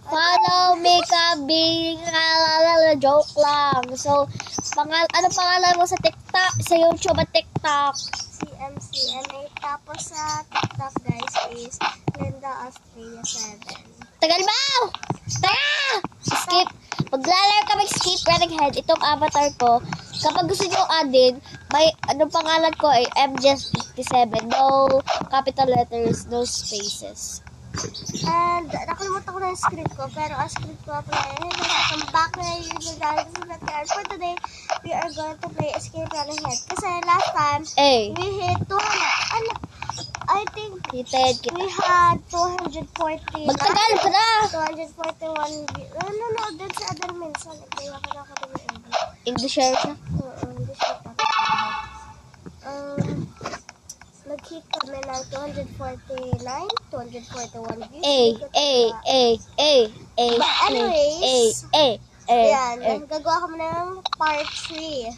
Follow me, Kabing. Joke lang. So, ano pangalan mo sa TikTok? Sa YouTube at TikTok? CMCNA. Tapos sa TikTok, guys, is Linda Australia 7. Tagal mo! Tara! Skip. Maglalaro kami skip running head. Itong avatar ko. Kapag gusto nyo addin, may anong pangalan ko ay MJ57. No capital letters, no spaces. And nakalimutan ko na yung script ko, pero ang script ko pala yun. Welcome back na yung for today, we are going to play Escape Running Head. Kasi last time, we hit 200, I think we had 240. Magtagal ka na! 241 views. No, dun sa other minsan. Kaya ka na ako din yung English share siya? Oo, English share ka. Nag-hit kami ng 249, 241 views. But anyways, yan, gagawa kami ng part 3.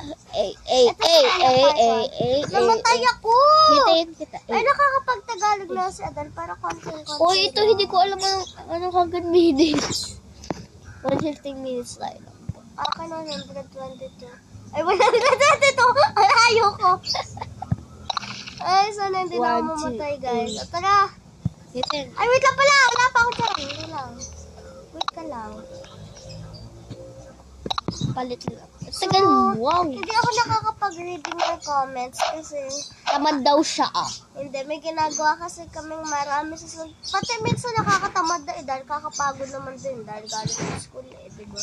Namatay ako! Hitayin kita. Ay, nakakapag-Tagalog na si Adal para konting-konting. Uy, ito hindi ko alam anong hanggang minutes. 115 minutes lang. Okay, 122. Ay, 122! Ay, ayoko! Ay, sana hindi na ako mamatay, guys. O, tara! Hitayin. Ay, wait lang pala! Wala pa ako dyan. Hindi lang. Wait ka lang. Palit lang. Tagal, wow. Hindi ako nakakapag-reading ng comments kasi Tamad daw siya hindi, may ginagawa kasi kaming marami sa pati minsan nakakatamad na dahil kakapagod naman din dahil galing sa school diba?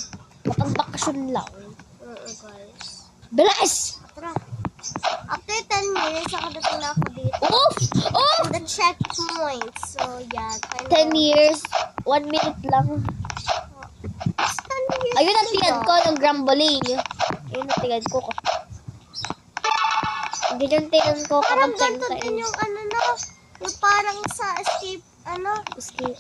Bakang bakasyon lang. Oo, guys. Bilis! Tara. After 10 minutes, nakadating na ako dito. Oof! Oof! The checkpoint. So, yeah. 10 years, 1 minute lang. 10 years. Ayun ang tingad ko ng grumbling. Ayun ang tingad ko. Ganyan tingad ko Parang kapag ganito din yung ano na, yung parang sa escape, ano? Escape.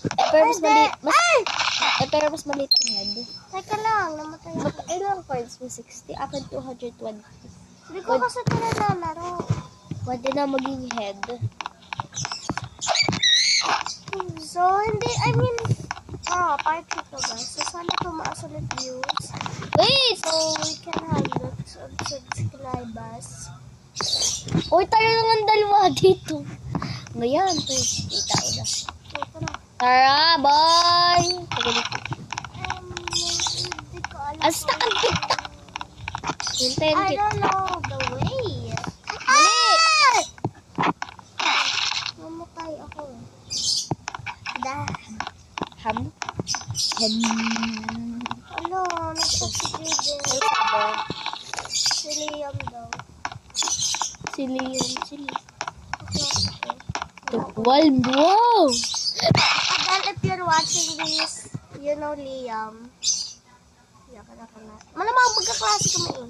Pero mas maliit ang head. Teka lang, namatay ako. Ilang points mo? 60? Akin 220. Hindi ko kasi ito nalalaro. Pwede na maging head. So, hindi, I mean, part 2 to guys. So, sana tumaas ulit views. Wait! So, we can have lots of subscribers. Uy, tayo naman dalawa dito. Ngayon, kita ko na. So, tara. Tara, bye! Hindi ko alam. Asta ang tiktak! Hintayin I kita. don't know the way. Mali! Mamatay ako. Ano, nagsasigidin. Si Liam daw. Si Liam. Kaklase ko. Wow! Adal, if you're watching this, you know Liam. Malamang magkaklase kami eh.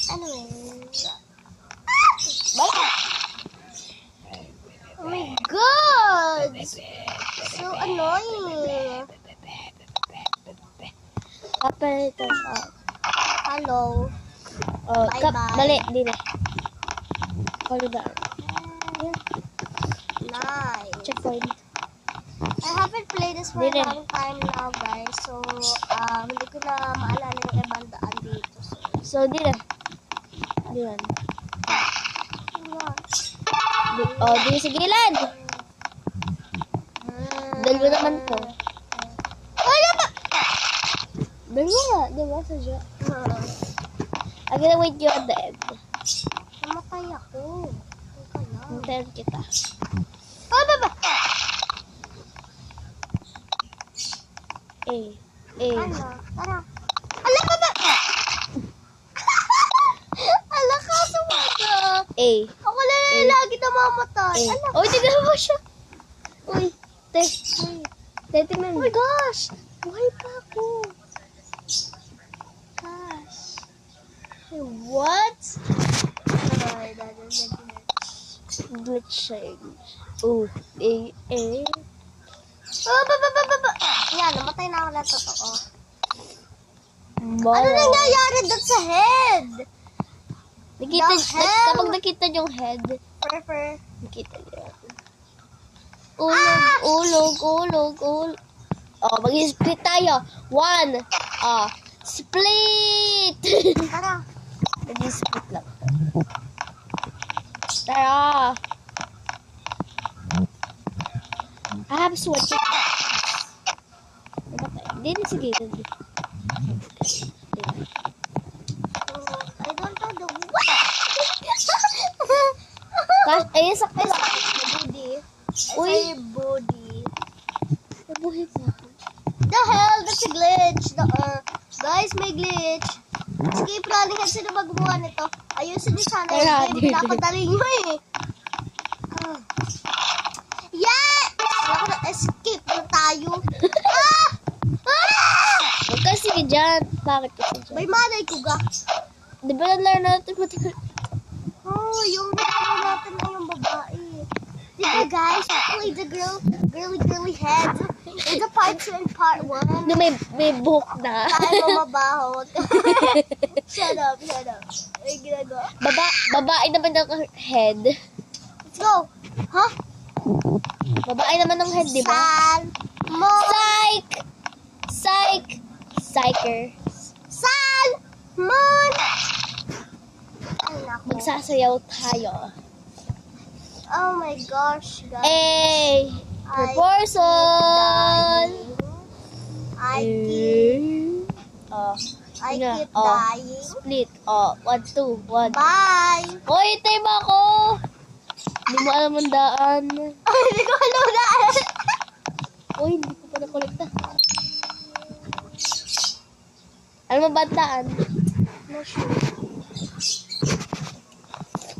Anyway. Oh my God! So annoying. Operator. Hello. Bye-bye. Mali, di na. Follow down. Nice. Checkpoint. I haven't played this for a long time now, guys. So, hindi ko na maalala yung ibang daan dito. So, di na. Di na. Di sa gilid. Dalawa naman to. Wala ba? Dalawa, di ba? Sadya. I'm gonna wait you at the end. Namatay ako. Teka lang. Hintayin kita. Oh, baba! Ano? Tara. Ala, baba! Ala ka, sumada. Ako lang yung lagi namamatay. Ala. Uy, tignan mo siya. Uy, tingnan Oh mo. my gosh! Buhay pa ako. Gosh. What? Ay, that is a Glitching. Oh, baba! Yan, namatay na ako na totoo. Ano nangyayari doon sa head? Kapag nakita yung head, Fur. nakita niyo. ulog. Oh, mag-split tayo. 1. Split! Tara. Mag-split lang. Tara. I have sweat. Hindi na, sige. I don't know the Ayun, sakto lang. body. Uy. Body. Nabuhit na. The hell? That's a glitch. Guys, may glitch. Escape running head. Sino ba gumawa nito? Ayusin din sana yung Kaya, game. Pinapadali nyo eh. Yeah! Ako na escape na tayo. Huwag ka sige dyan. Bakit kasi dyan? May malay ko ga. Di ba nalaro natin matagal? Oh, yung nalaro natin na yung babae. Diba guys, we played the girly head. In the part 2 and part 1. Na may buhok na. Tayo mabaho. Shut up. Ay, ginagawa. Babae naman ng head. Let's go. Huh? Babae naman ng head, di ba? San mo. Psycher. San moon. Ay, naku. Magsasayaw tayo. Oh my gosh, guys. Eh! Proportion! I keep Tingnan. dying. Split. 1, 2, 1. Bye. Hoy, time ako! Hindi mo alam ang daan. Hindi ko alam na. Hoy, hindi ko pa nakolekta. Alam mo ba ang daan? No sure.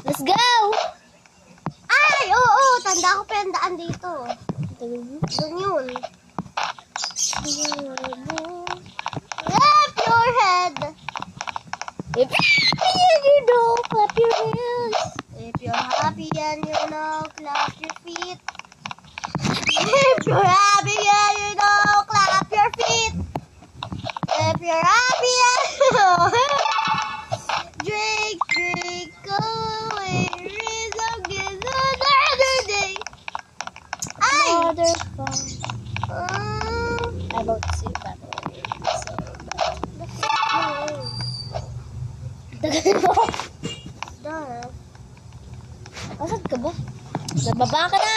Let's go! Ay, oo. Tanda ko pa yung daan dito. Tagal mo. Doon yun. Left your head. If you know, clap your hands. If you're happy and you know, clap your feet. If you're happy and you know, clap your feet. If you're happy and you know, drink away, rhythm gives another day. Ay! Another fun. Uh, I won't say that word. So, tagal mo. Duh. Asan ka ba? Nababa ka na!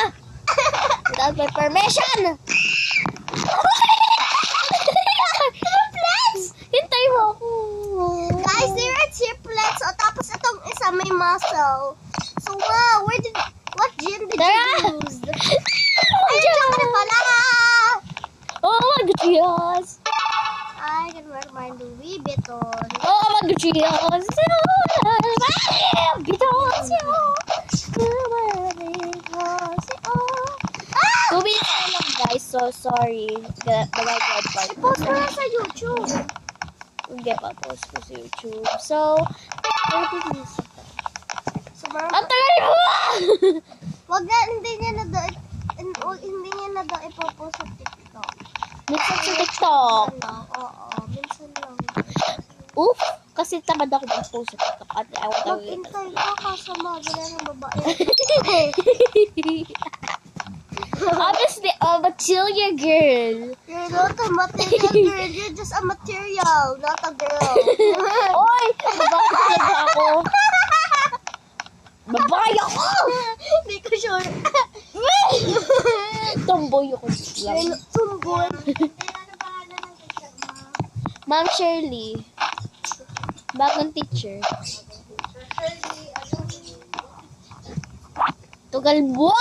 Without my permission! Triplets! Hintay mo ako! Guys, there are triplets. O, tapos itong isa may muscle. So, wow, what gym did Tara! you use? Ay, diyan ka na pala! Oh, mag-cheers! I can wear my Louis Vuitton. Oh, mag-cheers! Two minutes na lang, guys. So, sorry. Nagagawad pa. I-post ko na sa YouTube. Hindi pa post ko sa YouTube. So, 30 minutes na. So, meron Ang tagal mo! wag na, hindi niya na daw ipopost sa TikTok. Minsan sa TikTok. Ano? Oo, minsan lang. Oof! Kasi tamad ako mag-post sa TikTok. At I want to wait. Mag-intay ka kasama wala ng babae. Obviously, a material girl. You're not a material girl. You're just a material, not a girl. Oy! Babae talaga ako. Babae ako! Hindi ko sure. Tomboy ako lang. Tumbol. Ma'am Shirley. Bagong teacher. Tugal mo!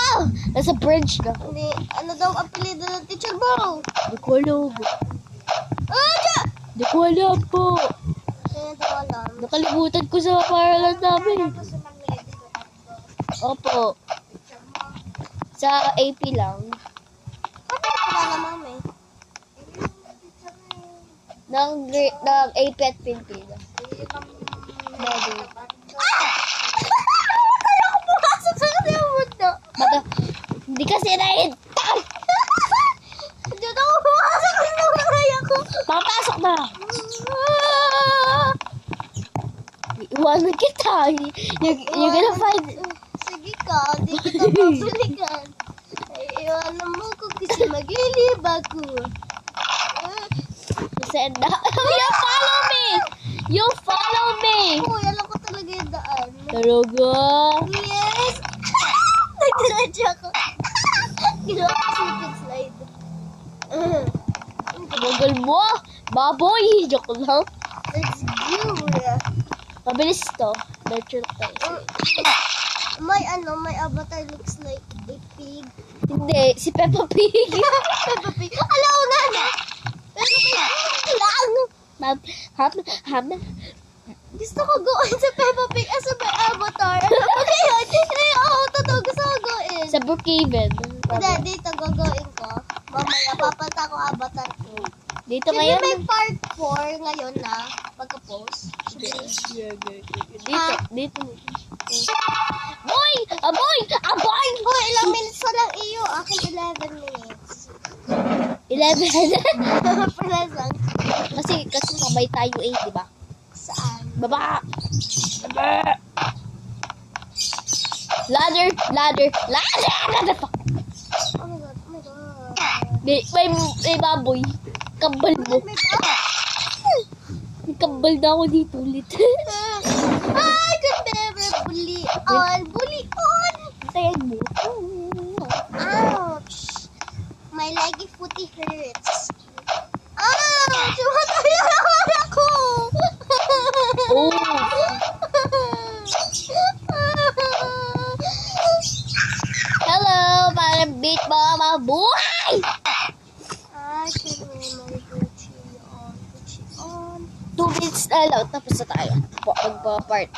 Nasa bridge na. Hindi, ano daw ang apelido ng teacher mo? Di ko alam. Ano? Di ko alam po. Hindi daw alam. Nakalimutan ko sa paralan namin. Opo. Sa AP lang. Ano wala naman eh? Ng AP at Pilipino. Bago. Kaya ko pumasok sa kanyang mundo. Hindi kasi nahintay. Hindi ako pumasok sa kanya ko. Papasok na. Iwanan kita. You're gonna find... Sige ka, hindi kita babalikan. Iwanan mo ko kasi Maglilibag ko. Send na. You follow me! You follow me! Uy, alam ko talaga yung daan. Talaga? Yes! Nagdiretso ako. Ginawa ko slip slide. Bagal mo. Baboy. Joke lang. Let's go. Mabilis to. Virtual tayo. May avatar looks like a pig. Hindi. Si Peppa Pig. Peppa Pig. Alam ko nga na. Pero may lang. Gusto ko goin sa Peppa Pig as a may avatar. Alam mo ngayon? Hindi ako totoo. Gusto ko goin. Sa Brookhaven. Hindi, dito gogoin ko. Mamaya papalta ko avatar ko. Dito Sige, ngayon. may part 4 ngayon na pagka-post. Dito. Boy! Aboy! Aboy! Oh, ilang minutes na lang iyo. Akin 11 minutes. 11. Present. kasi sabay tayo 8, di ba? Saan? Baba! Ladder! Oh my god, oh my god. May baboy. Kambal mo. May ba? May kambal na ako dito ulit. I could never bully on. Bully on! Tayan mo. Ouch! My leggy footy hurts. Ouch! Mataya naman ako! Oh. Hello! Parang beat mo ang mga buhay! I can wear my Gucci on. Gucci on. 2 minutes na lang. Tapos na tayo. Magpa-part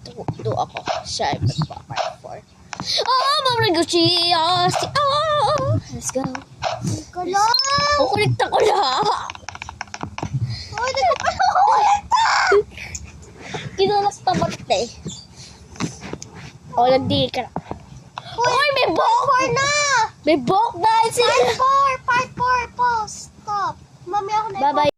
2 ako. Siya ay magpa-part 4. Mama Gucci! Let's go. Ika lang! Kukulikta ko na! Oh, hindi ko pa nakukulita! Kinulas pa ba't eh? Nandito ka na. Uy, may bok! Na! May bok dahil sila! Part 4! Pause! Stop! Mami ako na Bye-bye.